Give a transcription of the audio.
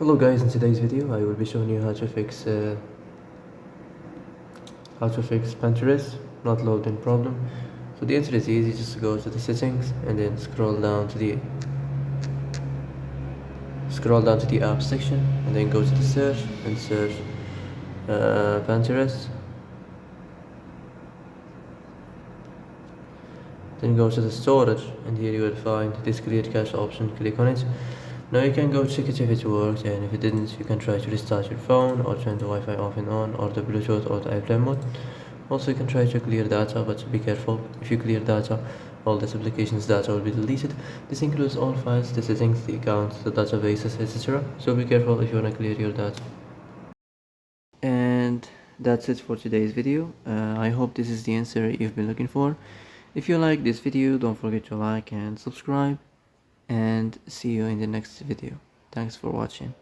Hello guys, in today's video I will be showing you how to fix Pinterest not loading problem. So the answer is easy, just go to the settings and then scroll down to the app section and then go to the search and search Pinterest. Then go to the storage and here you will find this create cache option. Click on it. Now you can go check it if it worked, and if it didn't you can try to restart your phone or turn the Wi-Fi off and on, or the Bluetooth or the airplane mode. Also you can try to clear data, but be careful. If you clear data, all this application's data will be deleted. This includes all files, the settings, the accounts, the databases, etc. So be careful if you want to clear your data. And that's it for today's video. I hope this is the answer you've been looking for. If you like this video, don't forget to like and subscribe, and see you in the next video. Thanks for watching.